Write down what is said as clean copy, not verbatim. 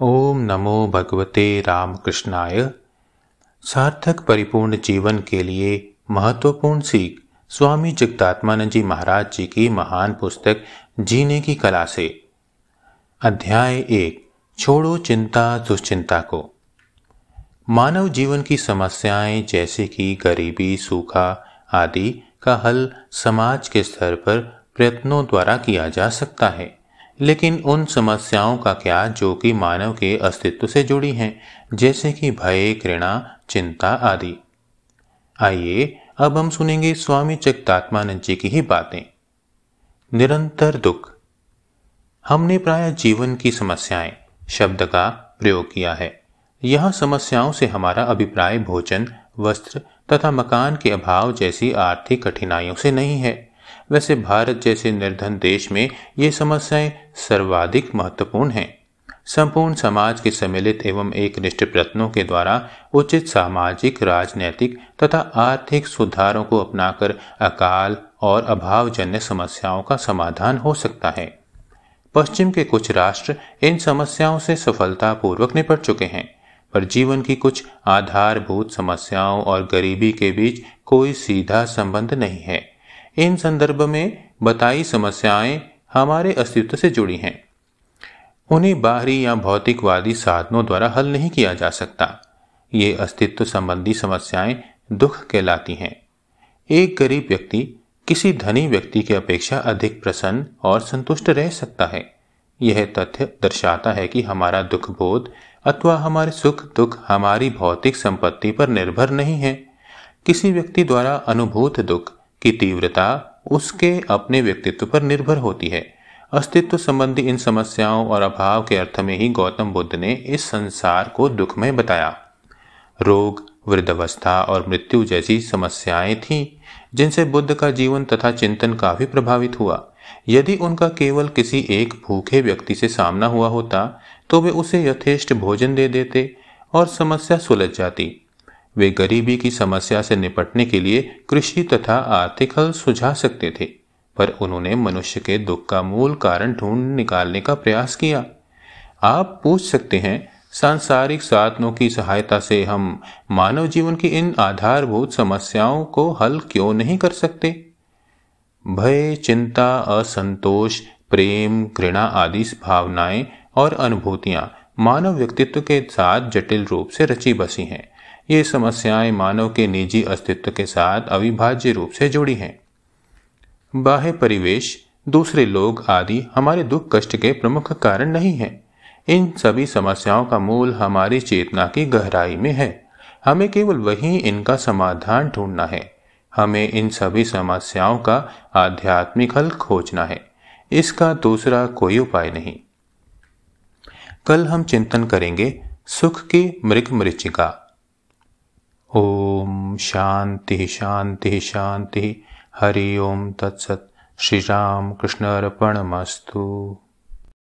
ओम नमो भगवते रामकृष्णाय। सार्थक परिपूर्ण जीवन के लिए महत्वपूर्ण सीख स्वामी जगदात्मानंद जी महाराज जी की महान पुस्तक जीने की कला से। अध्याय 1। छोड़ो चिंता दुश्चिंता को। मानव जीवन की समस्याएं जैसे कि गरीबी, सूखा आदि का हल समाज के स्तर पर प्रयत्नों द्वारा किया जा सकता है, लेकिन उन समस्याओं का क्या जो कि मानव के अस्तित्व से जुड़ी हैं, जैसे कि भय, घृणा, चिंता आदि। आइए अब हम सुनेंगे स्वामी जगदात्मानंद जी की ही बातें। निरंतर दुख। हमने प्रायः जीवन की समस्याएं शब्द का प्रयोग किया है। यह समस्याओं से हमारा अभिप्राय भोजन, वस्त्र तथा मकान के अभाव जैसी आर्थिक कठिनाइयों से नहीं है। वैसे भारत जैसे निर्धन देश में ये समस्याएं सर्वाधिक महत्वपूर्ण हैं। संपूर्ण समाज के सम्मिलित एवं एकनिष्ठ प्रयत्नों के द्वारा उचित सामाजिक, राजनैतिक तथा आर्थिक सुधारों को अपनाकर अकाल और अभावजन्य समस्याओं का समाधान हो सकता है। पश्चिम के कुछ राष्ट्र इन समस्याओं से सफलतापूर्वक निपट चुके हैं, पर जीवन की कुछ आधारभूत समस्याओं और गरीबी के बीच कोई सीधा संबंध नहीं है। इन संदर्भ में बताई समस्याएं हमारे अस्तित्व से जुड़ी हैं। उन्हें बाहरी या भौतिकवादी साधनों द्वारा हल नहीं किया जा सकता। ये अस्तित्व संबंधी समस्याएं दुख कहलाती हैं। एक गरीब व्यक्ति किसी धनी व्यक्ति की अपेक्षा अधिक प्रसन्न और संतुष्ट रह सकता है। यह तथ्य दर्शाता है कि हमारा दुख बोध अथवा हमारे सुख दुख हमारी भौतिक संपत्ति पर निर्भर नहीं है। किसी व्यक्ति द्वारा अनुभूत दुख की तीव्रता उसके अपने व्यक्तित्व पर निर्भर होती है। अस्तित्व संबंधी इन समस्याओं और अभाव के अर्थ में ही गौतम बुद्ध ने इस संसार को दुखमय बताया। रोग, वृद्धावस्था और मृत्यु जैसी समस्याएं थीं, जिनसे बुद्ध का जीवन तथा चिंतन काफी प्रभावित हुआ। यदि उनका केवल किसी एक भूखे व्यक्ति से सामना हुआ होता तो वे उसे यथेष्ट भोजन दे देते और समस्या सुलझ जाती। वे गरीबी की समस्या से निपटने के लिए कृषि तथा आर्थिक हल सुझा सकते थे, पर उन्होंने मनुष्य के दुख का मूल कारण ढूंढ निकालने का प्रयास किया। आप पूछ सकते हैं, सांसारिक साधनों की सहायता से हम मानव जीवन की इन आधारभूत समस्याओं को हल क्यों नहीं कर सकते? भय, चिंता, असंतोष, प्रेम, घृणा आदि भावनाएं और अनुभूतियां मानव व्यक्तित्व के साथ जटिल रूप से रची बसी हैं। ये समस्याएं मानव के निजी अस्तित्व के साथ अविभाज्य रूप से जुड़ी हैं। बाह्य परिवेश, दूसरे लोग आदि हमारे दुख कष्ट के प्रमुख कारण नहीं हैं। इन सभी समस्याओं का मूल हमारी चेतना की गहराई में है। हमें केवल वहीं इनका समाधान ढूंढना है। हमें इन सभी समस्याओं का आध्यात्मिक हल खोजना है। इसका दूसरा कोई उपाय नहीं। कल हम चिंतन करेंगे सुख की मृगमरीचिका। ओम शांति शांति शांति। हरि ओम तत्सत। श्री राम कृष्ण अर्पणमस्तु।